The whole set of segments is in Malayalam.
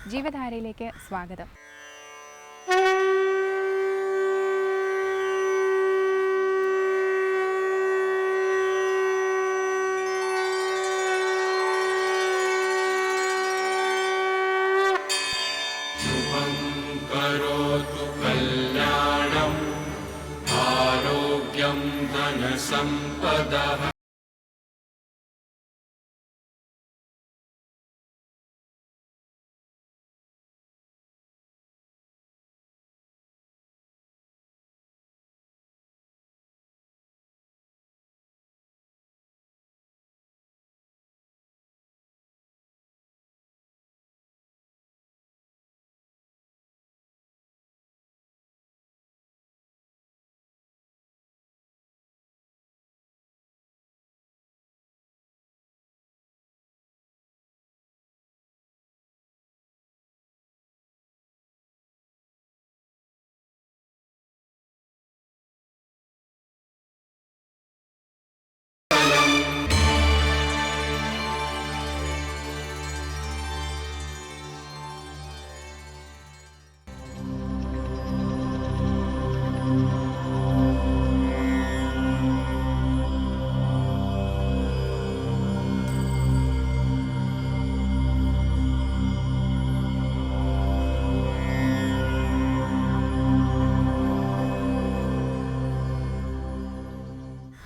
ജീവധാരയിലേക്ക് സ്വാഗതം. ശുഭം കരോതു കല്യാണം ആരോഗ്യം ധനസമ്പദഃ.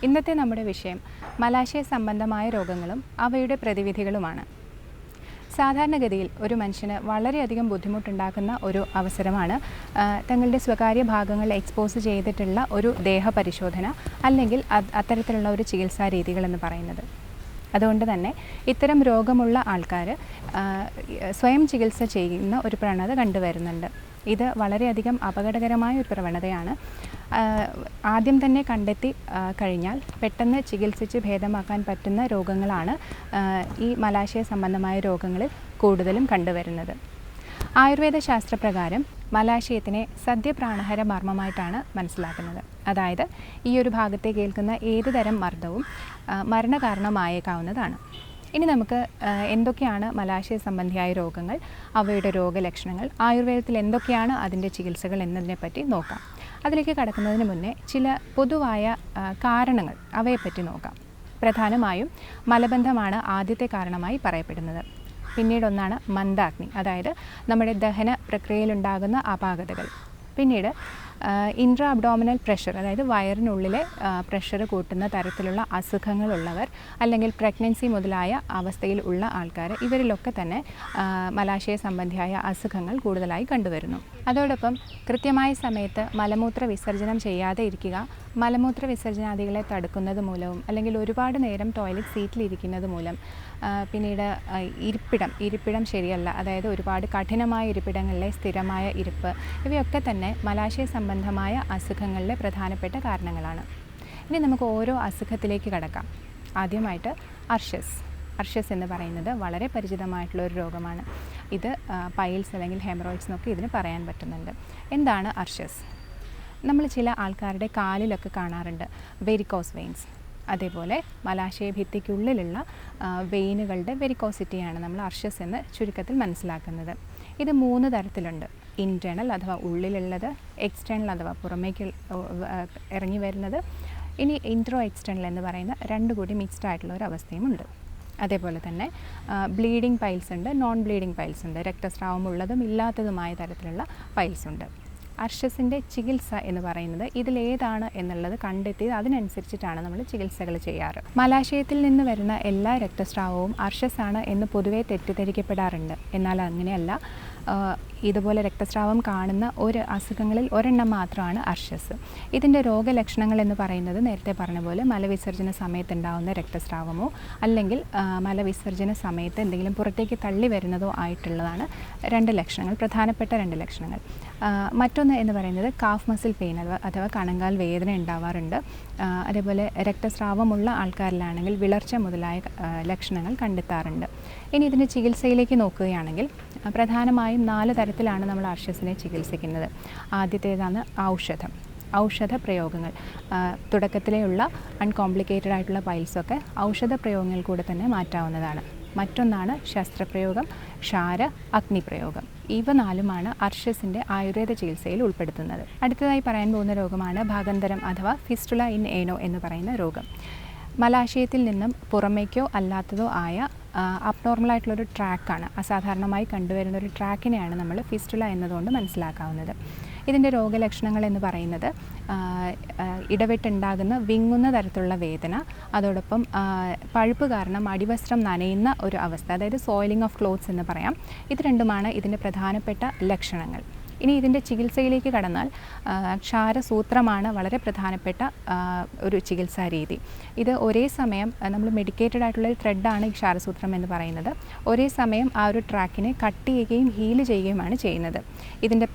ഇന്നത്തെ നമ്മുടെ വിഷയം മലാശയ സംബന്ധമായ രോഗങ്ങളും അവയുടെ പ്രതിവിധികളുമാണ്. സാധാരണഗതിയിൽ ഒരു മനുഷ്യന് വളരെയധികം ബുദ്ധിമുട്ടുണ്ടാക്കുന്ന ഒരു അവസരമാണ് തങ്ങളുടെ സ്വകാര്യ ഭാഗങ്ങൾ എക്സ്പോസ് ചെയ്തിട്ടുള്ള ഒരു ദേഹപരിശോധന അല്ലെങ്കിൽ അത്തരത്തിലുള്ള ഒരു ചികിത്സാ രീതികളെന്ന് പറയുന്നത്. അതുകൊണ്ട് തന്നെ ഇത്തരം രോഗമുള്ള ആൾക്കാർ സ്വയം ചികിത്സ ചെയ്യുന്ന ഒരു പ്രവണത കണ്ടുവരുന്നുണ്ട്. ഇത് വളരെയധികം അപകടകരമായ ഒരു പ്രവണതയാണ്. ആദ്യം തന്നെ കണ്ടെത്തി കഴിഞ്ഞാൽ പെട്ടെന്ന് ചികിത്സിച്ച് ഭേദമാക്കാൻ പറ്റുന്ന രോഗങ്ങളാണ് ഈ മലാശയ സംബന്ധമായ രോഗങ്ങളിൽ കൂടുതലും കണ്ടുവരുന്നത്. ആയുർവേദ ശാസ്ത്രപ്രകാരം മലാശയത്തിനെ സദ്യപ്രാണഹര മർമ്മമായിട്ടാണ് മനസ്സിലാക്കുന്നത്. അതായത് ഈ ഒരു ഭാഗത്തേക്ക് ഏൽക്കുന്ന ഏത് തരം മർദ്ദവും മരണകാരണമായേക്കാവുന്നതാണ്. ഇനി നമുക്ക് എന്തൊക്കെയാണ് മലാശയ സംബന്ധിയായ രോഗങ്ങൾ, അവയുടെ രോഗലക്ഷണങ്ങൾ, ആയുർവേദത്തിൽ എന്തൊക്കെയാണ് അതിൻ്റെ ചികിത്സകൾ എന്നതിനെപ്പറ്റി നോക്കാം. അതിലേക്ക് കടക്കുന്നതിന് മുന്നേ ചില പൊതുവായ കാരണങ്ങൾ അവയെപ്പറ്റി നോക്കാം. പ്രധാനമായും മലബന്ധമാണ് ആദ്യത്തെ കാരണമായി പറയപ്പെടുന്നത്. പിന്നീടൊന്നാണ് മന്ദാഗ്നി, അതായത് നമ്മുടെ ദഹന പ്രക്രിയയിലുണ്ടാകുന്ന അപാകതകൾ. പിന്നീട് ഇൻട്രാ അബ്ഡോമിനൽ പ്രഷർ, അതായത് വയറിനുള്ളിലെ പ്രഷർ കൂട്ടുന്ന തരത്തിലുള്ള അസുഖങ്ങളുള്ളവർ അല്ലെങ്കിൽ പ്രഗ്നൻസി മുതലായ അവസ്ഥയിൽ ഉള്ള ആൾക്കാർ, ഇവരിലൊക്കെ തന്നെ മലാശയ സംബന്ധിയായ അസുഖങ്ങൾ കൂടുതലായി കണ്ടുവരുന്നു. അതോടൊപ്പം കൃത്യമായ സമയത്ത് മലമൂത്ര വിസർജനം ചെയ്യാതെ ഇരിക്കുക, മലമൂത്ര വിസർജനാദികളെ തടുക്കുന്നത് മൂലവും അല്ലെങ്കിൽ ഒരുപാട് നേരം ടോയ്ലറ്റ് സീറ്റിലിരിക്കുന്നത് മൂലം, പിന്നീട് ഇരിപ്പിടം ശരിയല്ല, അതായത് ഒരുപാട് കഠിനമായ ഇരിപ്പിടങ്ങളിലെ സ്ഥിരമായ ഇരിപ്പ്, ഇവയൊക്കെ തന്നെ മലാശയ സംബന്ധമായ അസുഖങ്ങളിലെ പ്രധാനപ്പെട്ട കാരണങ്ങളാണ്. ഇനി നമുക്ക് ഓരോ അസുഖത്തിലേക്ക് കടക്കാം. ആദ്യമായിട്ട് അർഷസ് എന്ന് പറയുന്നത് വളരെ പരിചിതമായിട്ടുള്ള ഒരു രോഗമാണ്. ഇത് പൈൽസ് അല്ലെങ്കിൽ ഹെമറോയിഡ്സ് എന്നൊക്കെ ഇതിന് പറയാൻ പറ്റുന്നുണ്ട്. എന്താണ് അർഷസ്? നമ്മൾ ചില ആൾക്കാരുടെ കാലിലൊക്കെ കാണാറുണ്ട് വെരിക്കോസ് വെയിൻസ്. അതേപോലെ മലാശയ ഭിത്തിക്കുള്ളിലുള്ള വെയിനുകളുടെ വെരിക്കോസിറ്റിയാണ് നമ്മൾ അർഷസ് എന്ന് ചുരുക്കത്തിൽ മനസ്സിലാക്കുന്നത്. ഇത് 3 തരത്തിലുണ്ട്. ഇൻറ്റേർണൽ അഥവാ ഉള്ളിലുള്ളത്, എക്സ്റ്റേണൽ അഥവാ പുറമേക്ക് ഇറങ്ങി വരുന്നത്, ഇനി ഇൻട്രോ എക്സ്റ്റേണൽ എന്ന് പറയുന്ന 2 കൂടി മിക്സ്ഡ് ആയിട്ടുള്ള ഒരു അവസ്ഥയുമുണ്ട്. അതേപോലെ തന്നെ ബ്ലീഡിംഗ് പൈൽസ് ഉണ്ട്, നോൺ ബ്ലീഡിംഗ് പൈൽസ് ഉണ്ട്, രക്തസ്രാവം ഉള്ളതും ഇല്ലാത്തതുമായ തരത്തിലുള്ള പൈൽസ് ഉണ്ട്. അർഷസിൻ്റെ ചികിത്സ എന്ന് പറയുന്നത് ഇതിലേതാണ് എന്നുള്ളത് കണ്ടെത്തി അതിനനുസരിച്ചിട്ടാണ് നമ്മൾ ചികിത്സകൾ ചെയ്യാറ്. മലാശയത്തിൽ നിന്ന് വരുന്ന എല്ലാ രക്തസ്രാവവും അർഷസാണ് എന്ന് പൊതുവെ തെറ്റിദ്ധരിക്കപ്പെടാറുണ്ട്. എന്നാൽ അങ്ങനെയല്ല. ഇതുപോലെ രക്തസ്രാവം കാണുന്ന ഒരു അസുഖങ്ങളിൽ ഒരെണ്ണം മാത്രമാണ് അർഷസ്. ഇതിൻ്റെ രോഗലക്ഷണങ്ങൾ എന്ന് പറയുന്നത് നേരത്തെ പറഞ്ഞ പോലെ മലവിസർജന സമയത്തുണ്ടാകുന്ന രക്തസ്രാവമോ അല്ലെങ്കിൽ മലവിസർജന സമയത്ത് എന്തെങ്കിലും പുറത്തേക്ക് തള്ളി വരുന്നതോ ആയിട്ടുള്ളതാണ് 2 ലക്ഷണങ്ങൾ, പ്രധാനപ്പെട്ട 2 ലക്ഷണങ്ങൾ. മറ്റൊന്ന് എന്ന് പറയുന്നത് കാഫ് മസിൽ പെയിൻ അഥവാ കണങ്കാൽ വേദന ഉണ്ടാവാറുണ്ട്. അതേപോലെ രക്തസ്രാവമുള്ള ആൾക്കാരിലാണെങ്കിൽ വിളർച്ച മുതലായ ലക്ഷണങ്ങൾ കണ്ടെത്താറുണ്ട്. ഇനി ഇതിൻ്റെ ചികിത്സയിലേക്ക് നോക്കുകയാണെങ്കിൽ പ്രധാനമായും 4 തരത്തിലാണ് നമ്മൾ അർഷസിനെ ചികിത്സിക്കുന്നത്. ആദ്യത്തേതാണ് ഔഷധ പ്രയോഗങ്ങൾ. തുടക്കത്തിലെയുള്ള അൺകോംപ്ലിക്കേറ്റഡ് ആയിട്ടുള്ള പൈൽസൊക്കെ ഔഷധ പ്രയോഗങ്ങൾ കൂടെ തന്നെ മാറ്റാവുന്നതാണ്. മറ്റൊന്നാണ് ശസ്ത്രപ്രയോഗം. ക്ഷാര, അഗ്നിപ്രയോഗം. ഇവ 4 അർഷസിൻ്റെ ആയുർവേദ ചികിത്സയിൽ ഉൾപ്പെടുത്തുന്നത്. അടുത്തതായി പറയാൻ പോകുന്ന രോഗമാണ് ഭാഗന്തരം അഥവാ ഫിസ്റ്റുല ഇൻ ഏനോ എന്ന് പറയുന്ന രോഗം. മലാശയത്തിൽ നിന്നും പുറമേക്കോ അല്ലാത്തതോ ആയ അബ്നോർമലായിട്ടുള്ളൊരു ട്രാക്കാണ്, അസാധാരണമായി കണ്ടുവരുന്ന ഒരു ട്രാക്കിനെയാണ് നമ്മൾ ഫിസ്റ്റുല എന്നതുകൊണ്ട് മനസ്സിലാക്കാവുന്നത്. ഇതിൻ്റെ രോഗലക്ഷണങ്ങൾ എന്ന് പറയുന്നത് ഇടവിട്ടുണ്ടാകുന്ന വിങ്ങുന്ന തരത്തിലുള്ള വേദന, അതോടൊപ്പം പഴുപ്പ് കാരണം അടിവസ്ത്രം നനയുന്ന ഒരു അവസ്ഥ, അതായത് സോയിലിംഗ് ഓഫ് ക്ലോത്ത്സ് എന്ന് പറയാം. ഇത് രണ്ടുമാണ് ഇതിൻ്റെ പ്രധാനപ്പെട്ട ലക്ഷണങ്ങൾ. ഇനി ഇതിൻ്റെ ചികിത്സയിലേക്ക് കടന്നാൽ ക്ഷാരസൂത്രമാണ് വളരെ പ്രധാനപ്പെട്ട ഒരു ചികിത്സാ രീതി. ഇത് ഒരേ സമയം നമ്മൾ മെഡിക്കേറ്റഡ് ആയിട്ടുള്ള ഒരു ത്രെഡാണ് ഈ ക്ഷാരസൂത്രം എന്ന് പറയുന്നത്. ഒരേ സമയം ആ ഒരു ട്രാക്കിനെ കട്ട് ചെയ്യുകയും ഹീല് ചെയ്യുകയുമാണ് ചെയ്യുന്നത്. ഇതിൻ്റെ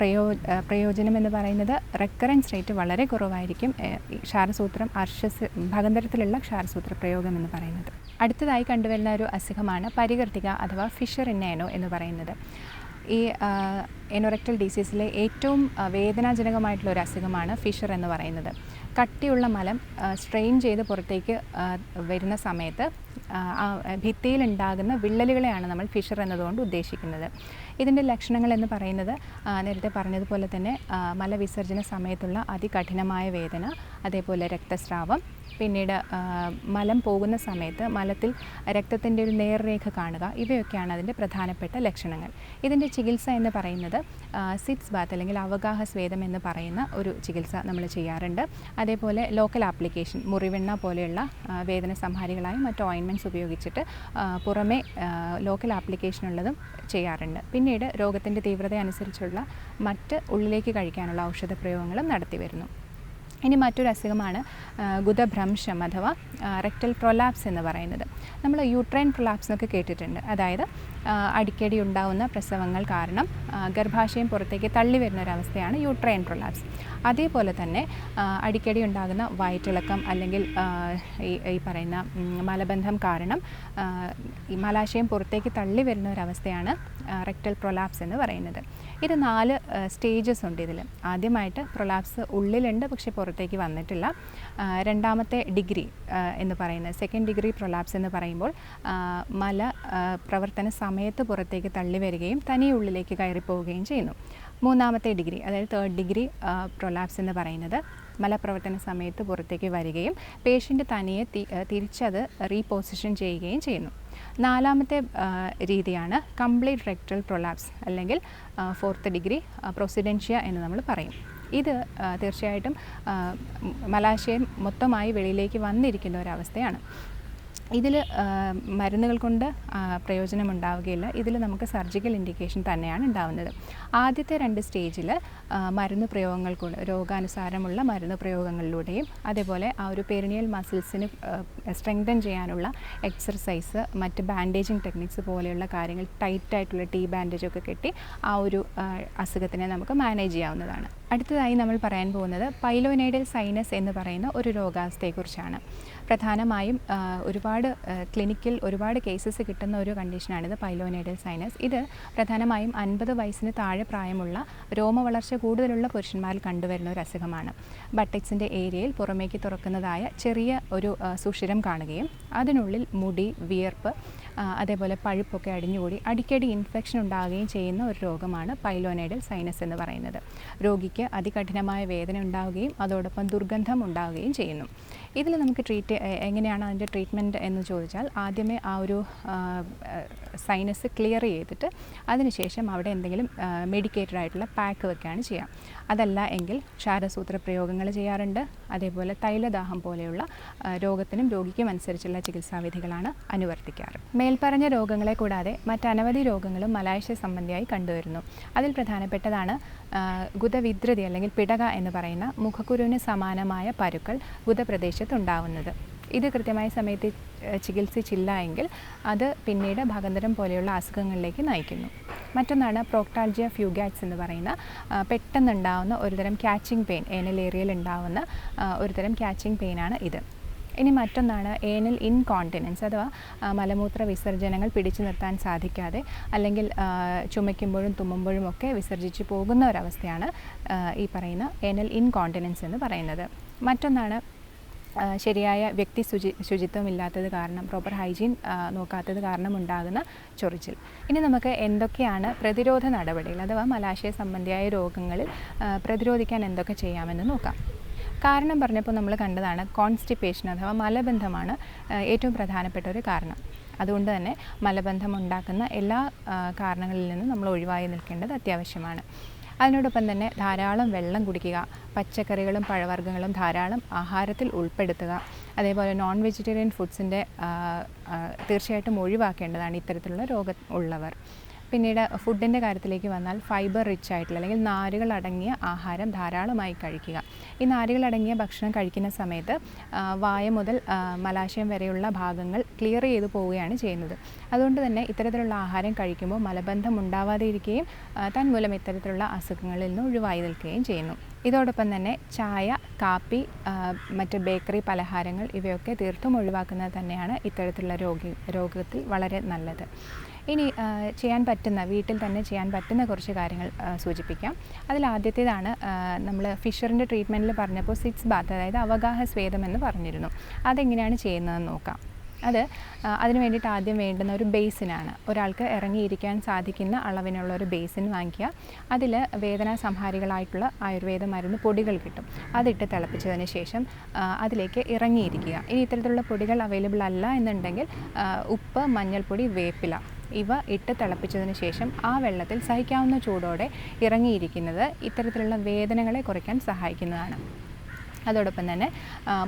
പ്രയോജനം എന്ന് പറയുന്നത് റെക്കറൻസ് റേറ്റ് വളരെ കുറവായിരിക്കും ക്ഷാരസൂത്രം ഭാഗന്തരത്തിലുള്ള ക്ഷാരസൂത്ര പ്രയോഗം എന്ന് പറയുന്നത്. അടുത്തതായി കണ്ടുവരുന്ന ഒരു അസുഖമാണ് പരികർത്തിക അഥവാ ഫിഷർ ഇൻ ഏനോ എന്ന് പറയുന്നത്. ഈ എനോറെക്ടൽ ഡിസീസിലെ ഏറ്റവും വേദനാജനകമായിട്ടുള്ള ഒരു അസുഖമാണ് ഫിഷർ എന്ന് പറയുന്നത്. കട്ടിയുള്ള മലം സ്ട്രെയിൻ ചെയ്ത് പുറത്തേക്ക് വരുന്ന സമയത്ത് ഭിത്തിയിലുണ്ടാകുന്ന വിള്ളലുകളെയാണ് നമ്മൾ ഫിഷർ എന്നതുകൊണ്ട് ഉദ്ദേശിക്കുന്നത്. ഇതിൻ്റെ ലക്ഷണങ്ങൾ എന്ന് പറയുന്നത് നേരത്തെ പറഞ്ഞതുപോലെ തന്നെ മലവിസർജന സമയത്തുള്ള അതികഠിനമായ വേദന, അതേപോലെ രക്തസ്രാവം, പിന്നീട് മലം പോകുന്ന സമയത്ത് മലത്തിൽ രക്തത്തിൻ്റെ ഒരു നേർരേഖ കാണുക, ഇവയൊക്കെയാണ് അതിൻ്റെ പ്രധാനപ്പെട്ട ലക്ഷണങ്ങൾ. ഇതിൻ്റെ ചികിത്സ എന്ന് പറയുന്നത് സിറ്റ്സ് ബാത്ത് അല്ലെങ്കിൽ അവഗാഹ സ്വേദം എന്ന് പറയുന്ന ഒരു ചികിത്സ നമ്മൾ ചെയ്യാറുണ്ട്. അതേപോലെ ലോക്കൽ ആപ്ലിക്കേഷൻ, മുറിവെണ്ണ പോലെയുള്ള വേദന സംഹാരികളായി മറ്റ് ഓയിൻമെൻറ്റ്സ് ഉപയോഗിച്ചിട്ട് പുറമെ ലോക്കൽ ആപ്ലിക്കേഷനുള്ളതും ചെയ്യാറുണ്ട്. പിന്നീട് രോഗത്തിൻ്റെ തീവ്രത അനുസരിച്ചുള്ള മറ്റ് ഉള്ളിലേക്ക് കഴിക്കാനുള്ള ഔഷധ പ്രയോഗങ്ങളും നടത്തി വരുന്നു. ഇനി മറ്റൊരു അസുഖമാണ് ഗുദഭ്രംശം അഥവാ റെക്ടൽ പ്രൊലാപ്സ് എന്ന് പറയുന്നത്. നമ്മൾ യൂട്രൈൻ പ്രൊലാപ്സ് എന്നൊക്കെ കേട്ടിട്ടുണ്ട്. അതായത് അടിക്കടി ഉണ്ടാവുന്ന പ്രസവങ്ങൾ കാരണം ഗർഭാശയം പുറത്തേക്ക് തള്ളി വരുന്ന ഒരവസ്ഥയാണ് യൂട്രൈൻ പ്രൊലാപ്സ്. അതേപോലെ തന്നെ അടിക്കടി ഉണ്ടാകുന്ന വയറ്റിളക്കം അല്ലെങ്കിൽ ഈ പറയുന്ന മലബന്ധം കാരണം ഈ മലാശയം പുറത്തേക്ക് തള്ളി വരുന്ന ഒരവസ്ഥയാണ് റെക്ടൽ പ്രൊലാപ്സ് എന്ന് പറയുന്നത്. ഇത് 4 സ്റ്റേജസ് ഉണ്ട് ഇതിൽ. ആദ്യമായിട്ട് പ്രൊലാപ്സ് ഉള്ളിലുണ്ട്, പക്ഷേ പുറത്തേക്ക് വന്നിട്ടില്ല. രണ്ടാമത്തെ ഡിഗ്രി എന്ന് പറയുന്നത് സെക്കൻഡ് ഡിഗ്രി പ്രൊലാപ്സ് എന്ന് പറയുമ്പോൾ മല പ്രവർത്തന സമയത്ത് പുറത്തേക്ക് തള്ളി വരികയും തനിയെ ഉള്ളിലേക്ക് കയറിപ്പോവുകയും ചെയ്യുന്നു. മൂന്നാമത്തെ ഡിഗ്രി അതായത് തേർഡ് ഡിഗ്രി പ്രൊലാപ്സ് എന്ന് പറയുന്നത് മലപ്രവർത്തന സമയത്ത് പുറത്തേക്ക് വരികയും പേഷ്യൻ്റ് തനിയെ തിരിച്ചത് റീപൊസിഷൻ ചെയ്യുകയും ചെയ്യുന്നു. നാലാമത്തെ രീതിയാണ് കംപ്ലീറ്റ് റെക്ടൽ പ്രൊലാപ്സ് അല്ലെങ്കിൽ ഫോർത്ത് ഡിഗ്രി പ്രൊസിഡൻഷ്യ എന്ന് നമ്മൾ പറയും. ഇത് തീർച്ചയായിട്ടും മലാശയം മൊത്തമായി വെളിയിലേക്ക് വന്നിരിക്കുന്ന ഒരവസ്ഥയാണ്. ഇതിൽ മരുന്നുകൾ കൊണ്ട് പ്രയോജനമുണ്ടാവുകയില്ല. ഇതിൽ നമുക്ക് സർജിക്കൽ ഇൻഡിക്കേഷൻ തന്നെയാണ് ഉണ്ടാവുന്നത്. ആദ്യത്തെ 2 സ്റ്റേജിൽ മരുന്ന് പ്രയോഗങ്ങൾ കൊണ്ട് രോഗാനുസാരമുള്ള മരുന്ന് പ്രയോഗങ്ങളിലൂടെയും അതേപോലെ ആ ഒരു പെരിനിയൽ മസിൽസിന് സ്ട്രെങ്തൻ ചെയ്യാനുള്ള എക്സർസൈസ്, മറ്റ് ബാൻഡേജിങ് ടെക്നിക്സ് പോലെയുള്ള കാര്യങ്ങൾ, ടൈറ്റായിട്ടുള്ള ടീ ബാൻഡേജൊക്കെ കെട്ടി ആ ഒരു അസുഖത്തിനെ നമുക്ക് മാനേജ് ചെയ്യാവുന്നതാണ്. അടുത്തതായി നമ്മൾ പറയാൻ പോകുന്നത് പൈലോനൈഡൽ സൈനസ് എന്ന് പറയുന്ന ഒരു രോഗാവസ്ഥയെക്കുറിച്ചാണ്. പ്രധാനമായും ക്ലിനിക്കിൽ ഒരുപാട് കേസസ് കിട്ടുന്ന ഒരു കണ്ടീഷനാണിത് പൈലോനൈഡൽ സൈനസ്. ഇത് പ്രധാനമായും 50 വയസ്സിന് താഴെ പ്രായമുള്ള രോമവളർച്ച കൂടുതലുള്ള പുരുഷന്മാരിൽ കണ്ടുവരുന്ന ഒരു അസുഖമാണ്. ബട്ടക്സിൻ്റെ ഏരിയയിൽ പുറമേക്ക് തുറക്കുന്നതായ ചെറിയ ഒരു സുഷിരം കാണുകയും അതിനുള്ളിൽ മുടി, വിയർപ്പ്, അതേപോലെ പഴുപ്പൊക്കെ അടിഞ്ഞുകൂടി അടിക്കടി ഇൻഫെക്ഷൻ ഉണ്ടാകുകയും ചെയ്യുന്ന ഒരു രോഗമാണ് പൈലോനൈഡൽ സൈനസ് എന്ന് പറയുന്നത്. രോഗിക്ക് അതികഠിനമായ വേദന ഉണ്ടാവുകയും അതോടൊപ്പം ദുർഗന്ധം ഉണ്ടാവുകയും ചെയ്യുന്നു. ഇതിൽ നമുക്ക് എങ്ങനെയാണ് അതിൻ്റെ ട്രീറ്റ്മെൻറ്റ് എന്ന് ചോദിച്ചാൽ ആദ്യമേ ആ ഒരു സൈനസ് ക്ലിയർ ചെയ്തിട്ട് അതിനുശേഷം അവിടെ എന്തെങ്കിലും മെഡിക്കേറ്റഡ് ആയിട്ടുള്ള പാക്ക് വെക്കുകയാണ് ചെയ്യുക. അതല്ല എങ്കിൽ ക്ഷാരസൂത്ര പ്രയോഗങ്ങൾ ചെയ്യാറുണ്ട്. അതേപോലെ തൈലദാഹം പോലെയുള്ള രോഗത്തിനും രോഗിക്കും അനുസരിച്ചുള്ള ചികിത്സാവിധികളാണ് അനുവർത്തിക്കാറ്. മേൽപ്പറഞ്ഞ രോഗങ്ങളെ കൂടാതെ മറ്റനവധി രോഗങ്ങളും മലാശയ സംബന്ധിയായി കണ്ടുവരുന്നു. അതിൽ പ്രധാനപ്പെട്ടതാണ് ഗുദവിദ്രുതി അല്ലെങ്കിൽ പിടക എന്ന് പറയുന്ന മുഖക്കുരുവിന് സമാനമായ പരുക്കൾ ഗുദപ്രദേശത്തുണ്ടാവുന്നത്. ഇത് കൃത്യമായ സമയത്ത് ചികിത്സിച്ചില്ല എങ്കിൽ അത് പിന്നീട് ഭാഗന്തരം പോലെയുള്ള അസുഖങ്ങളിലേക്ക് നയിക്കുന്നു. മറ്റൊന്നാണ് പ്രോക്ടാൾജിയ ഫ്യൂഗാറ്റ്സ് എന്ന് പറയുന്ന പെട്ടെന്നുണ്ടാവുന്ന ഒരുതരം ക്യാച്ചിങ് പെയിൻ, ഏനൽ ഏരിയയിൽ ഉണ്ടാവുന്ന ഒരുതരം ക്യാച്ചിങ് പെയിനാണ് ഇത്. ഇനി മറ്റൊന്നാണ് ഏനൽ ഇൻകോണ്ടിനൻസ് അഥവാ മലമൂത്ര വിസർജനങ്ങൾ പിടിച്ചു നിർത്താൻ സാധിക്കാതെ അല്ലെങ്കിൽ ചുമയ്ക്കുമ്പോഴും തുമ്മുമ്പോഴും ഒക്കെ വിസർജിച്ച് പോകുന്ന ഒരവസ്ഥയാണ് ഈ പറയുന്ന ഏനൽ ഇൻകോണ്ടിനൻസ് എന്ന് പറയുന്നത്. മറ്റൊന്നാണ് ശരിയായ വ്യക്തി ശുചിത്വം ഇല്ലാത്തത് കാരണം, പ്രോപ്പർ ഹൈജീൻ നോക്കാത്തത് കാരണം ഉണ്ടാകുന്ന ചൊറിച്ചിൽ. ഇനി നമുക്ക് എന്തൊക്കെയാണ് പ്രതിരോധ നടപടികൾ അഥവാ മലാശയ സംബന്ധിയായ രോഗങ്ങളിൽ പ്രതിരോധിക്കാൻ എന്തൊക്കെ ചെയ്യാമെന്ന് നോക്കാം. കാരണം പറഞ്ഞപ്പോൾ നമ്മൾ കണ്ടതാണ് കോൺസ്റ്റിപ്പേഷൻ അഥവാ മലബന്ധമാണ് ഏറ്റവും പ്രധാനപ്പെട്ട ഒരു കാരണം. അതുകൊണ്ട് തന്നെ മലബന്ധം ഉണ്ടാക്കുന്ന എല്ലാ കാരണങ്ങളിൽ നിന്നും നമ്മൾ ഒഴിവായി നിൽക്കേണ്ടത് അത്യാവശ്യമാണ്. അതിനോടൊപ്പം തന്നെ ധാരാളം വെള്ളം കുടിക്കുക, പച്ചക്കറികളും പഴവർഗ്ഗങ്ങളും ധാരാളം ആഹാരത്തിൽ ഉൾപ്പെടുത്തുക. അതേപോലെ നോൺ വെജിറ്റേറിയൻ ഫുഡ്സിൻ്റെ തീർച്ചയായിട്ടും ഒഴിവാക്കേണ്ടതാണ് ഇത്തരത്തിലുള്ള രോഗം ഉള്ളവർ. പിന്നീട് ഫുഡിൻ്റെ കാര്യത്തിലേക്ക് വന്നാൽ ഫൈബർ റിച്ച് ആയിട്ടുള്ള അല്ലെങ്കിൽ നാരുകൾ അടങ്ങിയ ആഹാരം ധാരാളമായി കഴിക്കുക. ഈ നാരുകൾ അടങ്ങിയ ഭക്ഷണം കഴിക്കുന്ന സമയത്ത് വായ മുതൽ മലാശയം വരെയുള്ള ഭാഗങ്ങൾ ക്ലിയർ ചെയ്തു പോവുകയാണ് ചെയ്യുന്നത്. അതുകൊണ്ട് തന്നെ ഇത്തരത്തിലുള്ള ആഹാരം കഴിക്കുമ്പോൾ മലബന്ധം ഉണ്ടാവാതെ ഇരിക്കുകയും തന്മൂലം ഇത്തരത്തിലുള്ള അസുഖങ്ങളിൽ നിന്ന് ഒഴിവായി നിൽക്കുകയും ചെയ്യുന്നു. ഇതോടൊപ്പം തന്നെ ചായ, കാപ്പി, മറ്റ് ബേക്കറി പലഹാരങ്ങൾ ഇവയൊക്കെ തീർത്തും ഒഴിവാക്കുന്നത് തന്നെയാണ് ഇത്തരത്തിലുള്ള രോഗത്തിൽ വളരെ നല്ലത്. ഇനി വീട്ടിൽ തന്നെ ചെയ്യാൻ പറ്റുന്ന കുറച്ച് കാര്യങ്ങൾ സൂചിപ്പിക്കാം. അതിൽ ആദ്യത്തേതാണ് നമ്മൾ ഫിഷറിൻ്റെ ട്രീറ്റ്മെൻറ്റിൽ പറഞ്ഞപ്പോൾ 6 ബാത്ത് അതായത് അവഗാഹ സ്വേദം എന്ന് പറഞ്ഞിരുന്നു. അതെങ്ങനെയാണ് ചെയ്യുന്നതെന്ന് നോക്കാം. അതിന് വേണ്ടിയിട്ട് ആദ്യം വേണ്ടുന്ന ഒരു ബേസിനാണ്. ഒരാൾക്ക് ഇറങ്ങിയിരിക്കാൻ സാധിക്കുന്ന അളവിനുള്ള ഒരു ബേസിൻ വാങ്ങിക്കുക. അതിൽ വേദനാ സംഹാരികളായിട്ടുള്ള ആയുർവേദ മരുന്ന് പൊടികൾ കിട്ടും. അതിട്ട് തിളപ്പിച്ചതിന് ശേഷം അതിലേക്ക് ഇറങ്ങിയിരിക്കുക. ഇനി ഇത്തരത്തിലുള്ള പൊടികൾ അവൈലബിൾ അല്ല എന്നുണ്ടെങ്കിൽ ഉപ്പ്, മഞ്ഞൾപ്പൊടി, വേപ്പില ഇവ ഇട്ട് തിളപ്പിച്ചതിന് ശേഷം ആ വെള്ളത്തിൽ സഹിക്കാവുന്ന ചൂടോടെ ഇറങ്ങിയിരിക്കുന്നത് ഇത്തരത്തിലുള്ള വേദനകളെ കുറയ്ക്കാൻ സഹായിക്കുന്നതാണ്. അതോടൊപ്പം തന്നെ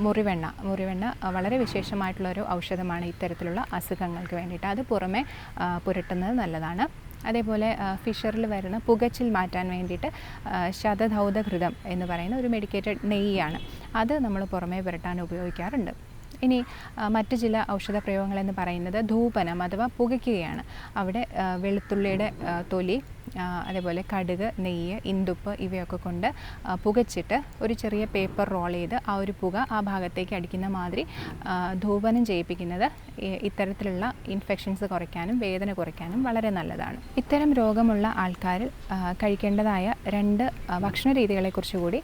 മുറിവെണ്ണ വളരെ വിശേഷമായിട്ടുള്ളൊരു ഔഷധമാണ് ഇത്തരത്തിലുള്ള അസുഖങ്ങൾക്ക് വേണ്ടിയിട്ട്. അത് പുറമെ പുരട്ടുന്നത് നല്ലതാണ്. അതേപോലെ ഫിഷറിൽ വരുന്ന പുകച്ചിൽ മാറ്റാൻ വേണ്ടിയിട്ട് ശതധൗതഘൃതം എന്ന് പറയുന്ന ഒരു മെഡിക്കേറ്റഡ് നെയ്യാണ്. അത് നമ്മൾ പുറമെ പുരട്ടാൻ ഉപയോഗിക്കാറുണ്ട്. ഇനി മറ്റ് ചില ഔഷധ പ്രയോഗങ്ങളെന്ന് പറയുന്നത് ധൂപനം അഥവാ പുകയ്ക്കുകയാണ്. അവിടെ വെളുത്തുള്ളിയുടെ തൊലി, അതേപോലെ കടുക്, നെയ്യ്, ഇന്ദുപ്പ് ഇവയൊക്കെ കൊണ്ട് പുകച്ചിട്ട് ഒരു ചെറിയ പേപ്പർ റോൾ ചെയ്ത് ആ ഒരു പുക ആ ഭാഗത്തേക്ക് അടിക്കുന്ന മാതിരി ധൂപനം ചെയ്യിപ്പിക്കുന്നത് ഇത്തരത്തിലുള്ള ഇൻഫെക്ഷൻസ് കുറയ്ക്കാനും വേദന കുറയ്ക്കാനും വളരെ നല്ലതാണ്. ഇത്തരം രോഗമുള്ള ആൾക്കാർ കഴിക്കേണ്ടതായ 2 ഭക്ഷണ രീതികളെക്കുറിച്ച് കൂടി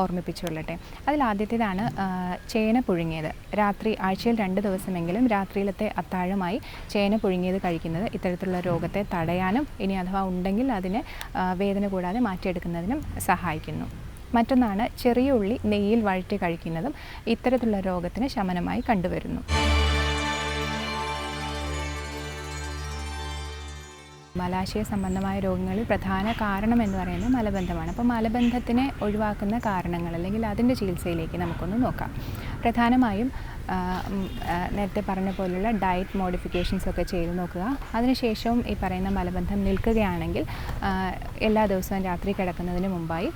ഓർമ്മിപ്പിച്ചു കൊള്ളട്ടെ. അതിൽ ആദ്യത്തേതാണ് ചേന പുഴുങ്ങിയത്. ആഴ്ചയിൽ 2 ദിവസമെങ്കിലും രാത്രിയിലത്തെ അത്താഴമായി ചേന പുഴുങ്ങിയത് കഴിക്കുന്നത് ഇത്തരത്തിലുള്ള രോഗത്തെ തടയാനും ഇനി അഥവാ ഉണ്ടെങ്കിൽ അതിനെ വേദന കൂടാതെ മാറ്റിയെടുക്കുന്നതിനും സഹായിക്കുന്നു. മറ്റൊന്നാണ് ചെറിയ ഉള്ളി നെയ്യിൽ വഴറ്റി കഴിക്കുന്നതും ഇത്തരത്തിലുള്ള രോഗത്തിന് ശമനമായി കണ്ടുവരുന്നു. മലാശയ സംബന്ധമായ രോഗങ്ങളിൽ പ്രധാന കാരണം എന്ന് പറയുന്നത് മലബന്ധമാണ്. അപ്പോൾ മലബന്ധത്തിനെ ഒഴിവാക്കുന്ന കാരണങ്ങൾ അല്ലെങ്കിൽ അതിൻ്റെ ചികിത്സയിലേക്ക് നമുക്കൊന്ന് നോക്കാം. പ്രധാനമായും നേരത്തെ പറഞ്ഞ പോലുള്ള ഡയറ്റ് മോഡിഫിക്കേഷൻസ് ഒക്കെ ചെയ്ത് നോക്കുക. അതിനുശേഷവും ഈ പറയുന്ന മലബന്ധം നിൽക്കുകയാണെങ്കിൽ എല്ലാ ദിവസവും രാത്രി കിടക്കുന്നതിന് മുമ്പായി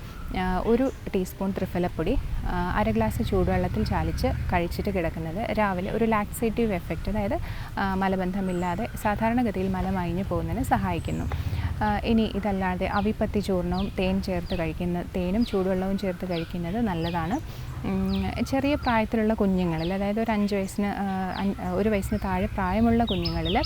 1 ടീസ്പൂൺ ത്രിഫലപ്പൊടി 1/2 ഗ്ലാസ് ചൂടുവെള്ളത്തിൽ ചാലിച്ച് കഴിച്ചിട്ട് കിടക്കുന്നത് രാവിലെ ഒരു ലാക്സേറ്റീവ് എഫക്റ്റ്, അതായത് മലബന്ധമില്ലാതെ സാധാരണഗതിയിൽ മലം അഴിഞ്ഞു പോകുന്നതിന് സഹായിക്കുന്നു. ഇനി ഇതല്ലാതെ അവിപ്പത്തി ചൂർണവും തേനും ചൂടുവെള്ളവും ചേർത്ത് കഴിക്കുന്നത് നല്ലതാണ്. ചെറിയ പ്രായത്തിലുള്ള കുഞ്ഞുങ്ങളിൽ, അതായത് ഒരു 1 വയസ്സിന് താഴെ പ്രായമുള്ള കുഞ്ഞുങ്ങളിൽ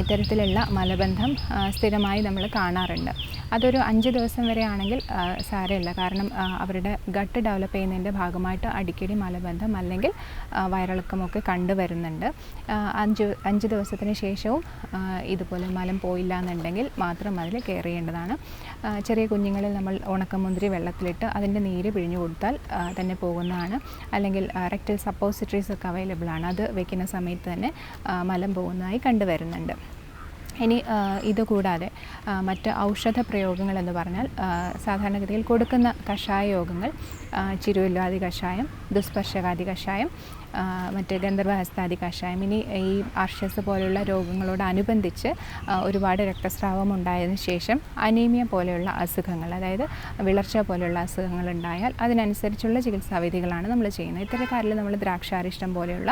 ഇത്തരത്തിലുള്ള മലബന്ധം സ്ഥിരമായി നമ്മൾ കാണാറുണ്ട്. അതൊരു 5 ദിവസം വരെ ആണെങ്കിൽ സാരമില്ല. കാരണം അവരുടെ ഗട്ട് ഡെവലപ്പ് ചെയ്യുന്നതിൻ്റെ ഭാഗമായിട്ട് അടിക്കടി മലബന്ധം അല്ലെങ്കിൽ വയറിളക്കമൊക്കെ കണ്ടുവരുന്നുണ്ട്. 5 ദിവസത്തിന് ശേഷവും ഇതുപോലെ മലം പോയില്ല എന്നുണ്ടെങ്കിൽ മാത്രം അതിൽ കെയർ ചെയ്യേണ്ടതാണ്. ചെറിയ കുഞ്ഞുങ്ങളിൽ നമ്മൾ ഉണക്കമുന്തിരി വെള്ളത്തിലിട്ട് അതിൻ്റെ നീര് പിഴിഞ്ഞു കൊടുത്താൽ തന്നെ പോകുന്നതാണ്. അല്ലെങ്കിൽ റെക്ടൽ സപ്പോസിറ്ററീസ് ഒക്കെ അവൈലബിൾ ആണ്. അത് വയ്ക്കുന്ന സമയത്ത് തന്നെ മലം പോകുന്നതായി കണ്ടുവരുന്നുണ്ട്. ഇനി ഇതുകൂടാതെ മറ്റ് ഔഷധ പ്രയോഗങ്ങൾ എന്ന് പറഞ്ഞാൽ സാധാരണഗതിയിൽ കൊടുക്കുന്ന കഷായ യോഗങ്ങൾ ചിരുവില്ലാതി കഷായം, ദുസ്പർശകാദി കഷായം, മറ്റ് ഗന്ധർവഹസ്താദി കഷായം. ഇനി ഈ ആർഷ്യസ് പോലെയുള്ള രോഗങ്ങളോടനുബന്ധിച്ച് ഒരുപാട് രക്തസ്രാവം ഉണ്ടായതിനു ശേഷം അനീമിയ പോലെയുള്ള അസുഖങ്ങൾ, അതായത് വിളർച്ച പോലെയുള്ള അസുഖങ്ങൾ ഉണ്ടായാൽ അതിനനുസരിച്ചുള്ള ചികിത്സാവിധികളാണ് നമ്മൾ ചെയ്യുന്നത്. ഇത്തരക്കാരിൽ നമ്മൾ ദ്രാക്ഷാരിഷ്ടം പോലെയുള്ള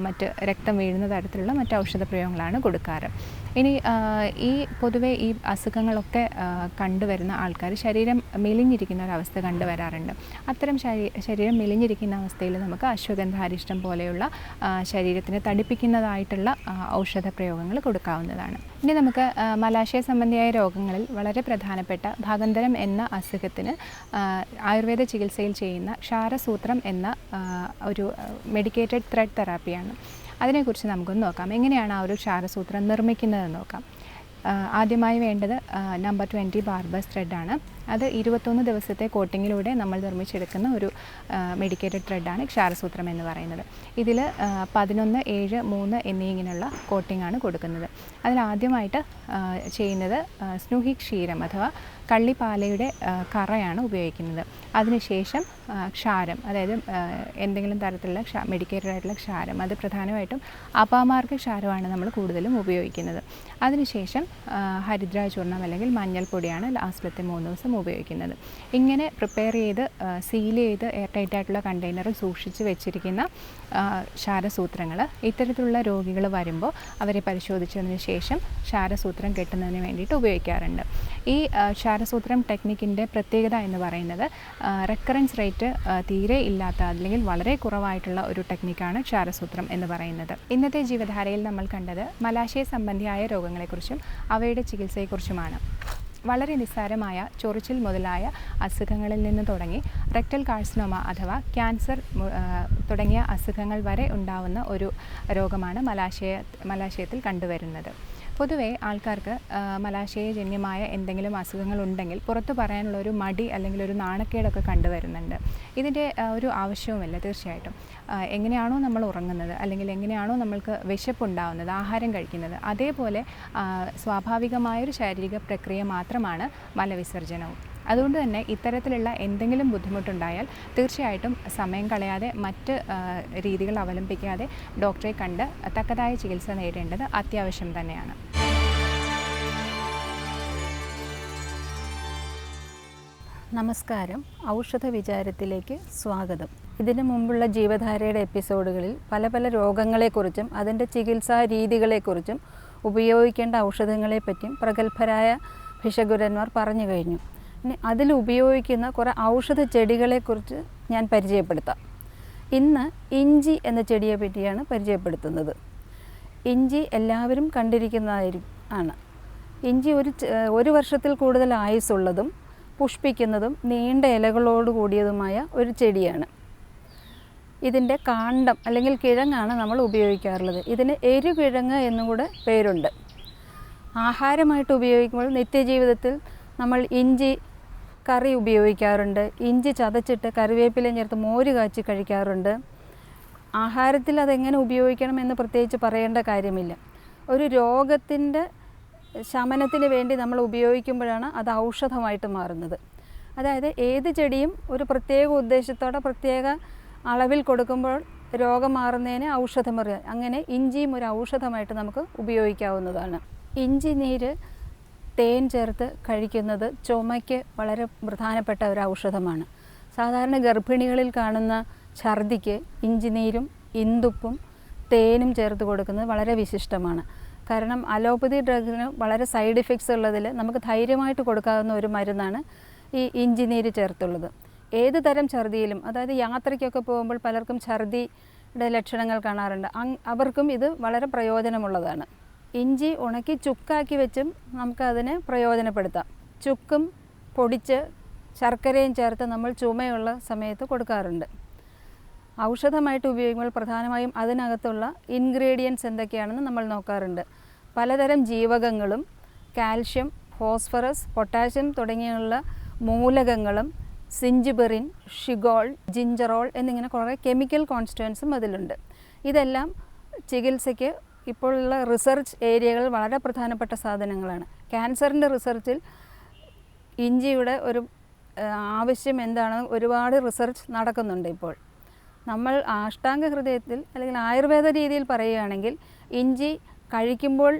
മറ്റ് രക്തം വീഴുന്ന തരത്തിലുള്ള മറ്റ് ഔഷധ പ്രയോഗങ്ങളാണ് കൊടുക്കാറ്. ഇനി ഈ പൊതുവേ ഈ അസുഖങ്ങളൊക്കെ കണ്ടുവരുന്ന ആൾക്കാർ ശരീരം മെലിഞ്ഞിരിക്കുന്ന ഒരവസ്ഥ കണ്ടുവരാറുണ്ട്. അത്തരം ശരീരം മെലിഞ്ഞിരിക്കുന്ന അവസ്ഥയിൽ നമുക്ക് അശ്വഗന്ധാരിഷ്ടം പോലെയുള്ള ശരീരത്തിനെ തടിപ്പിക്കുന്നതായിട്ടുള്ള ഔഷധ പ്രയോഗങ്ങൾ കൊടുക്കാവുന്നതാണ്. ഇനി നമുക്ക് മലാശയ സംബന്ധിയായ രോഗങ്ങളിൽ വളരെ പ്രധാനപ്പെട്ട ഭാഗന്തരം എന്ന അസുഖത്തിന് ആയുർവേദ ചികിത്സയിൽ ചെയ്യുന്ന ക്ഷാരസൂത്രം എന്ന ഒരു മെഡിക്കേറ്റഡ് ത്രെഡ് തെറാപ്പിയാണ്. അതിനെക്കുറിച്ച് നമുക്കൊന്ന് നോക്കാം. എങ്ങനെയാണ് ആ ഒരു ക്ഷാരസൂത്രം നിർമ്മിക്കുന്നതെന്ന് നോക്കാം. ആദ്യമായി വേണ്ടത് നമ്പർ 20 ബാർബസ് ത്രെഡാണ്. അത് 21 ദിവസത്തെ കോട്ടിങ്ങിലൂടെ നമ്മൾ നിർമ്മിച്ചെടുക്കുന്ന ഒരു മെഡിക്കേറ്റഡ് ത്രെഡാണ് ക്ഷാരസൂത്രം എന്ന് പറയുന്നത്. ഇതിൽ 11, 7, 3 എന്നിങ്ങനെയുള്ള കോട്ടിങ്ങാണ് കൊടുക്കുന്നത്. അതിലാദ്യമായിട്ട് ചെയ്യുന്നത് സ്നൂഹി ക്ഷീരം അഥവാ കള്ളിപ്പാലയുടെ കറയാണ് ഉപയോഗിക്കുന്നത്. അതിനുശേഷം ക്ഷാരം, അതായത് എന്തെങ്കിലും തരത്തിലുള്ള മെഡിക്കേറ്റഡ് ആയിട്ടുള്ള ക്ഷാരം, അത് പ്രധാനമായിട്ടും അപാമാർഗ ക്ഷാരമാണ് നമ്മൾ കൂടുതലും ഉപയോഗിക്കുന്നത്. അതിനുശേഷം ഹരിദ്രാചൂർണം അല്ലെങ്കിൽ മഞ്ഞൾപ്പൊടിയാണ് ലാസ്റ്റിലത്തെ 3 ദിവസം ഉപയോഗിക്കുന്നത്. ഇങ്ങനെ പ്രിപ്പയർ ചെയ്ത് സീൽ ചെയ്ത് എയർ ടൈറ്റ് ആയിട്ടുള്ള കണ്ടെയ്നറിൽ സൂക്ഷിച്ച് വെച്ചിരിക്കുന്ന ക്ഷാരസൂത്രങ്ങൾ ഇത്തരത്തിലുള്ള രോഗികൾ വരുമ്പോൾ അവരെ പരിശോധിച്ചതിന് ശേഷം ക്ഷാരസൂത്രം കെട്ടുന്നതിന് വേണ്ടിയിട്ട് ഉപയോഗിക്കാറുണ്ട്. ഈ ക്ഷാരസൂത്രം ടെക്നിക്കിൻ്റെ പ്രത്യേകത എന്ന് പറയുന്നത് റെക്കറൻസ് റേറ്റ് തീരെ ഇല്ലാത്ത അല്ലെങ്കിൽ വളരെ കുറവായിട്ടുള്ള ഒരു ടെക്നിക്കാണ് ക്ഷാരസൂത്രം എന്ന് പറയുന്നത്. ഇന്നത്തെ ജീവധാരയിൽ നമ്മൾ കണ്ടത് മലാശയ സംബന്ധിയായ രോഗങ്ങളെക്കുറിച്ചും അവയുടെ ചികിത്സയെക്കുറിച്ചുമാണ്. വളരെ നിസ്സാരമായ ചൊറിച്ചിൽ മുതലായ അസുഖങ്ങളിൽ നിന്ന് തുടങ്ങി റെക്ടൽ കാർസിനോമ അഥവാ ക്യാൻസർ തുടങ്ങിയ അസുഖങ്ങൾ വരെ ഉണ്ടാവുന്ന ഒരു രോഗമാണ് മലാശയത്തിൽ കണ്ടുവരുന്നത്. പൊതുവേ ആൾക്കാർക്ക് മലാശയജന്യമായ എന്തെങ്കിലും അസുഖങ്ങളുണ്ടെങ്കിൽ പുറത്തു പറയാനുള്ള ഒരു മടി അല്ലെങ്കിൽ ഒരു നാണക്കേടൊക്കെ കണ്ടുവരുന്നുണ്ട്. ഇതിൻ്റെ ഒരു ആവശ്യവുമില്ല. തീർച്ചയായിട്ടും എങ്ങനെയാണോ നമ്മൾ ഉറങ്ങുന്നത് അല്ലെങ്കിൽ എങ്ങനെയാണോ നമ്മൾക്ക് വിശപ്പുണ്ടാവുന്നത്, ആഹാരം കഴിക്കുന്നത്, അതേപോലെ സ്വാഭാവികമായൊരു ശാരീരിക പ്രക്രിയ മാത്രമാണ് മലവിസർജനവും. അതുകൊണ്ട് തന്നെ ഇത്തരത്തിലുള്ള എന്തെങ്കിലും ബുദ്ധിമുട്ടുണ്ടായാൽ തീർച്ചയായിട്ടും സമയം കളയാതെ മറ്റ് രീതികൾ അവലംബിക്കാതെ ഡോക്ടറെ കണ്ട് തക്കതായ ചികിത്സ നേടേണ്ടത് അത്യാവശ്യം തന്നെയാണ്. നമസ്കാരം. ഔഷധ വിചാരത്തിലേക്ക് സ്വാഗതം. ഇതിനു മുമ്പുള്ള ജീവധാരയുടെ എപ്പിസോഡുകളിൽ പല പല രോഗങ്ങളെക്കുറിച്ചും അതിൻ്റെ ചികിത്സാ രീതികളെക്കുറിച്ചും ഉപയോഗിക്കേണ്ട ഔഷധങ്ങളെപ്പറ്റിയും പ്രഗത്ഭരായ ഭിഷഗ്വരന്മാർ പറഞ്ഞു കഴിഞ്ഞു. ഇനി അതിൽ ഉപയോഗിക്കുന്ന കുറേ ഔഷധ ചെടികളെക്കുറിച്ച് ഞാൻ പരിചയപ്പെടുത്താം. ഇന്ന് ഇഞ്ചി എന്ന ചെടിയെ പറ്റിയാണ് പരിചയപ്പെടുത്തുന്നത്. ഇഞ്ചി എല്ലാവരും കണ്ടിരിക്കുന്നതാണ്. ഇഞ്ചി ഒരു വർഷത്തിൽ കൂടുതൽ ആയുസ്സുള്ളതും പുഷ്പിക്കുന്നതും നീണ്ട ഇലകളോട് കൂടിയതുമായ ഒരു ചെടിയാണ്. ഇതിൻ്റെ കാണ്ഡം അല്ലെങ്കിൽ കിഴങ്ങാണ് നമ്മൾ ഉപയോഗിക്കാറുള്ളത്. ഇതിന് എരുകിഴങ്ങ് എന്നും കൂടെ പേരുണ്ട്. ആഹാരമായിട്ട് ഉപയോഗിക്കുമ്പോൾ നിത്യജീവിതത്തിൽ നമ്മൾ ഇഞ്ചി കറി ഉപയോഗിക്കാറുണ്ട്. ഇഞ്ചി ചതച്ചിട്ട് കറിവേപ്പിലയും ചേർത്ത് മോര് കാച്ചി കഴിക്കാറുണ്ട്. ആഹാരത്തിൽ അതെങ്ങനെ ഉപയോഗിക്കണം എന്ന് പ്രത്യേകിച്ച് പറയേണ്ട കാര്യമില്ല. ഒരു രോഗത്തിൻ്റെ ശമനത്തിന് വേണ്ടി നമ്മൾ ഉപയോഗിക്കുമ്പോഴാണ് അത് ഔഷധമായിട്ട് മാറുന്നത്. അതായത് ഏത് ചെടിയും ഒരു പ്രത്യേക ഉദ്ദേശത്തോടെ പ്രത്യേക അളവിൽ കൊടുക്കുമ്പോൾ രോഗം മാറുന്നതിന് ഔഷധം പറയുക. അങ്ങനെ ഇഞ്ചിയും ഒരു ഔഷധമായിട്ട് നമുക്ക് ഉപയോഗിക്കാവുന്നതാണ്. ഇഞ്ചി നീര് തേൻ ചേർത്ത് കഴിക്കുന്നത് ചുമയ്ക്ക് വളരെ പ്രധാനപ്പെട്ട ഒരു ഔഷധമാണ്. സാധാരണ ഗർഭിണികളിൽ കാണുന്ന ഛർദിക്ക് ഇഞ്ചിനീരും ഇന്ദുപ്പും തേനും ചേർത്ത് കൊടുക്കുന്നത് വളരെ വിശിഷ്ടമാണ്. കാരണം അലോപ്പതി ഡ്രഗിന് വളരെ സൈഡ് ഇഫക്ട്സ് ഉള്ളതിൽ നമുക്ക് ധൈര്യമായിട്ട് കൊടുക്കാവുന്ന ഒരു മരുന്നാണ് ഈ ഇഞ്ചിനീര് ചേർത്തുള്ളത്. ഏത് തരം ഛർദിയിലും, അതായത് യാത്രയ്ക്കൊക്കെ പോകുമ്പോൾ പലർക്കും ഛർദിയുടെ ലക്ഷണങ്ങൾ കാണാറുണ്ട്. അവർക്കും ഇത് വളരെ പ്രയോജനമുള്ളതാണ്. ഇഞ്ചി ഉണക്കി ചുക്കാക്കി വെച്ചും നമുക്കതിനെ പ്രയോജനപ്പെടുത്താം. ചുക്കും പൊടിച്ച് ശർക്കരയും ചേർത്ത് നമ്മൾ ചുമയുള്ള സമയത്ത് കൊടുക്കാറുണ്ട്. ഔഷധമായിട്ട് ഉപയോഗിക്കുമ്പോൾ പ്രധാനമായും അതിനകത്തുള്ള ഇൻഗ്രീഡിയൻസ് എന്തൊക്കെയാണെന്ന് നമ്മൾ നോക്കാറുണ്ട്. പലതരം ജീവകങ്ങളും കാൽഷ്യം, ഫോസ്ഫറസ്, പൊട്ടാഷ്യം തുടങ്ങിയുള്ള മൂലകങ്ങളും സിഞ്ചിബെറിൻ, ഷിഗോൾ, ജിഞ്ചറോൾ എന്നിങ്ങനെ കുറേ കെമിക്കൽ കോൺസ്റ്റുവൻസും അതിലുണ്ട്. ഇതെല്ലാം ചികിത്സയ്ക്ക് ഇപ്പോഴുള്ള റിസർച്ച് ഏരിയകളിൽ വളരെ പ്രധാനപ്പെട്ട സാധനങ്ങളാണ്. ക്യാൻസറിൻ്റെ റിസർച്ചിൽ ഇഞ്ചിയുടെ ഒരു ആവശ്യം എന്താണെന്ന് ഒരുപാട് റിസർച്ച് നടക്കുന്നുണ്ട് ഇപ്പോൾ. നമ്മൾ അഷ്ടാംഗ ഹൃദയത്തിൽ അല്ലെങ്കിൽ ആയുർവേദ രീതിയിൽ പറയുകയാണെങ്കിൽ ഇഞ്ചി കഴിക്കുമ്പോൾ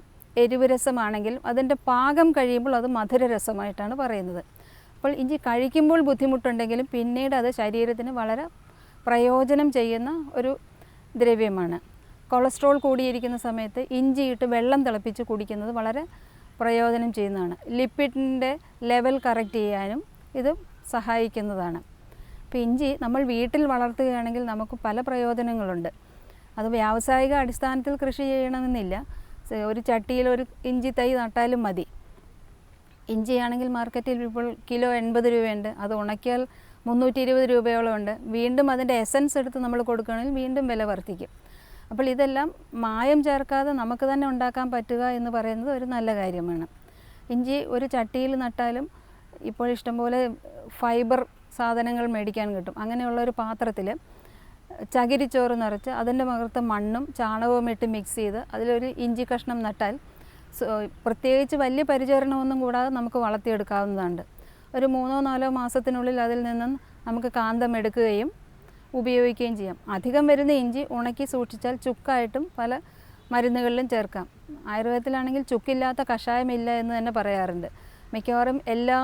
എരിവ് രസമാണെങ്കിൽ അതിൻ്റെ പാകം കഴിയുമ്പോൾ അത് മധുരരസമായിട്ടാണ് പറയുന്നത്. അപ്പോൾ ഇഞ്ചി കഴിക്കുമ്പോൾ ബുദ്ധിമുട്ടുണ്ടെങ്കിലും പിന്നീട് അത് ശരീരത്തിന് വളരെ പ്രയോജനം ചെയ്യുന്ന ഒരു ദ്രവ്യമാണ്. കൊളസ്ട്രോൾ കൂടിയിരിക്കുന്ന സമയത്ത് ഇഞ്ചിയിട്ട് വെള്ളം തിളപ്പിച്ച് കുടിക്കുന്നത് വളരെ പ്രയോജനം ചെയ്യുന്നതാണ്. ലിപ്പിഡിൻ്റെ ലെവൽ കറക്റ്റ് ചെയ്യാനും ഇത് സഹായിക്കുന്നതാണ്. അപ്പോൾ ഇഞ്ചി നമ്മൾ വീട്ടിൽ വളർത്തുകയാണെങ്കിൽ നമുക്ക് പല പ്രയോജനങ്ങളുണ്ട്. അത് വ്യാവസായിക അടിസ്ഥാനത്തിൽ കൃഷി ചെയ്യണമെന്നില്ല. ഒരു ചട്ടിയിൽ ഒരു ഇഞ്ചി തൈ നട്ടാലും മതി. ഇഞ്ചിയാണെങ്കിൽ മാർക്കറ്റിൽ ഇപ്പോൾ കിലോ 80 രൂപയുണ്ട്. അത് ഉണക്കിയാൽ 320 രൂപയോളം ഉണ്ട്. വീണ്ടും അതിൻ്റെ എസൻസ് എടുത്ത് നമ്മൾ കൊടുക്കുകയാണെങ്കിൽ വീണ്ടും വില വർദ്ധിക്കും. അപ്പോൾ ഇതെല്ലാം മായം ചേർക്കാതെ നമുക്ക് തന്നെ ഉണ്ടാക്കാൻ പറ്റുക എന്ന് പറയുന്നത് ഒരു നല്ല കാര്യമാണ്. ഇഞ്ചി ഒരു ചട്ടിയിൽ നട്ടാലും ഇപ്പോൾ ഇഷ്ടംപോലെ ഫൈബർ സാധനങ്ങൾ മേടിക്കാൻ കിട്ടും. അങ്ങനെയുള്ള ഒരു പാത്രത്തിൽ ചകിരിച്ചോറ് നിറച്ച് അതിൻ്റെ മുഖത്ത് മണ്ണും ചാണകവും ഇട്ട് മിക്സ് ചെയ്ത് അതിലൊരു ഇഞ്ചി കഷ്ണം നട്ടാൽ പ്രത്യേകിച്ച് വലിയ പരിചരണമൊന്നും കൂടാതെ നമുക്ക് വളർത്തിയെടുക്കാവുന്നതാണ്. ഒരു 3-4 മാസത്തിനുള്ളിൽ അതിൽ നിന്നും നമുക്ക് കാന്തം എടുക്കുകയും ഉപയോഗിക്കുകയും ചെയ്യാം. അധികം വരുന്ന ഇഞ്ചി ഉണക്കി സൂക്ഷിച്ചാൽ ചുക്കായിട്ടും പല മരുന്നുകളിലും ചേർക്കാം. ആയുർവേദത്തിലാണെങ്കിൽ ചുക്കില്ലാത്ത കഷായമില്ല എന്ന് തന്നെ പറയാറുണ്ട്. മിക്കവാറും എല്ലാ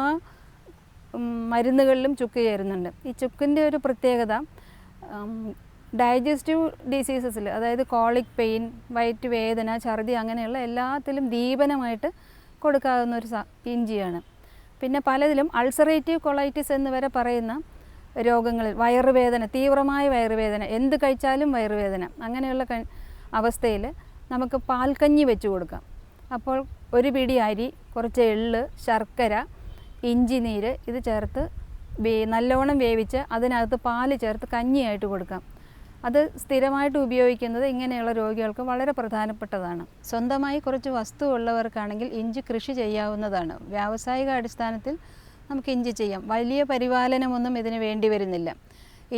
മരുന്നുകളിലും ചുക്ക് ചേരുന്നുണ്ട്. ഈ ചുക്കിൻ്റെ ഒരു പ്രത്യേകത ഡൈജസ്റ്റീവ് ഡിസീസസിൽ, അതായത് കോളിക് പെയിൻ, വയറ്റ് വേദന, ഛർദി അങ്ങനെയുള്ള എല്ലാത്തിലും ദീപനമായിട്ട് കൊടുക്കാവുന്ന ഒരു ഇഞ്ചിയാണ്. പിന്നെ പലതിലും അൾസറേറ്റീവ് കൊളൈറ്റിസ് എന്ന് വരെ പറയുന്ന രോഗങ്ങളിൽ, വയറുവേദന, തീവ്രമായ വയറുവേദന, എന്ത് കഴിച്ചാലും വയറുവേദന, അങ്ങനെയുള്ള അവസ്ഥയിൽ നമുക്ക് പാൽക്കഞ്ഞി വെച്ച് കൊടുക്കാം. അപ്പോൾ ഒരു പിടി അരി, കുറച്ച് എള്ള്, ശർക്കര, ഇഞ്ചി നീര് ഇത് ചേർത്ത് നല്ലോണം വേവിച്ച് അതിനകത്ത് പാല് ചേർത്ത് കഞ്ഞിയായിട്ട് കൊടുക്കാം. അത് സ്ഥിരമായിട്ട് ഉപയോഗിക്കുന്നത് ഇങ്ങനെയുള്ള രോഗികൾക്ക് വളരെ പ്രധാനപ്പെട്ടതാണ്. സ്വന്തമായി കുറച്ച് വസ്തു ഉള്ളവർക്കാണെങ്കിൽ ഇഞ്ചി കൃഷി ചെയ്യാവുന്നതാണ്. വ്യാവസായിക അടിസ്ഥാനത്തിൽ നമുക്ക് ഇഞ്ചി ചെയ്യാം. വലിയ പരിപാലനമൊന്നും ഇതിന് വേണ്ടി വരുന്നില്ല.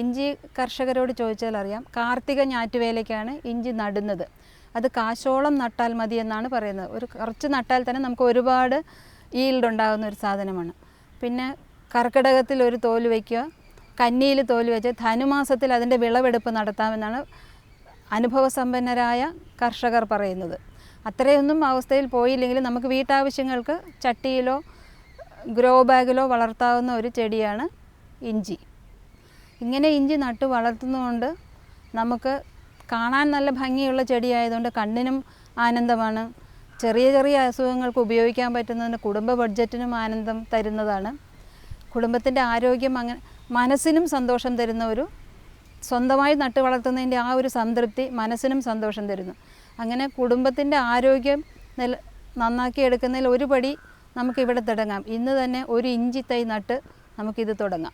ഇഞ്ചി കർഷകരോട് ചോദിച്ചാൽ അറിയാം, കാർത്തിക ഞാറ്റുവേലയ്ക്കാണ് ഇഞ്ചി നടുന്നത്. അത് കാശോളം നട്ടാൽ മതി എന്നാണ് പറയുന്നത്. ഒരു കുറച്ച് നട്ടാൽ തന്നെ നമുക്ക് ഒരുപാട് ഈൽഡ് ഉണ്ടാകുന്ന ഒരു സാധനമാണ്. പിന്നെ കർക്കിടകത്തിൽ ഒരു തോല് വയ്ക്കുക, കന്നിയിൽ തോല് വെച്ച് ധനുമാസത്തിൽ അതിൻ്റെ വിളവെടുപ്പ് നടത്താമെന്നാണ് അനുഭവസമ്പന്നരായ കർഷകർ പറയുന്നത്. അത്രയൊന്നും അവസ്ഥയിൽ പോയില്ലെങ്കിൽ നമുക്ക് വീട്ടാവശ്യങ്ങൾക്ക് ചട്ടിയിലോ ഗ്രോ ബാഗിലോ വളർത്താവുന്ന ഒരു ചെടിയാണ് ഇഞ്ചി. ഇങ്ങനെ ഇഞ്ചി നട്ട് വളർത്തുന്നതുകൊണ്ട് നമുക്ക് കാണാൻ നല്ല ഭംഗിയുള്ള ചെടിയായതുകൊണ്ട് കണ്ണിനും ആനന്ദമാണ്. ചെറിയ ചെറിയ അസുഖങ്ങൾക്ക് ഉപയോഗിക്കാൻ പറ്റുന്നതിന് കുടുംബ ബഡ്ജറ്റിനും ആനന്ദം തരുന്നതാണ്. കുടുംബത്തിൻ്റെ ആരോഗ്യം അങ്ങനെ മനസ്സിനും സന്തോഷം തരുന്ന ഒരു, സ്വന്തമായി നട്ട് വളർത്തുന്നതിൻ്റെ ആ ഒരു സംതൃപ്തി മനസ്സിനും സന്തോഷം തരുന്നു. അങ്ങനെ കുടുംബത്തിൻ്റെ ആരോഗ്യം നന്നാക്കിയെടുക്കുന്നതിൽ ഒരു പടി നമുക്കിവിടെ തുടങ്ങാം. ഇന്ന് തന്നെ ഒരു ഇഞ്ചി തൈ നട്ട് നമുക്കിത് തുടങ്ങാം.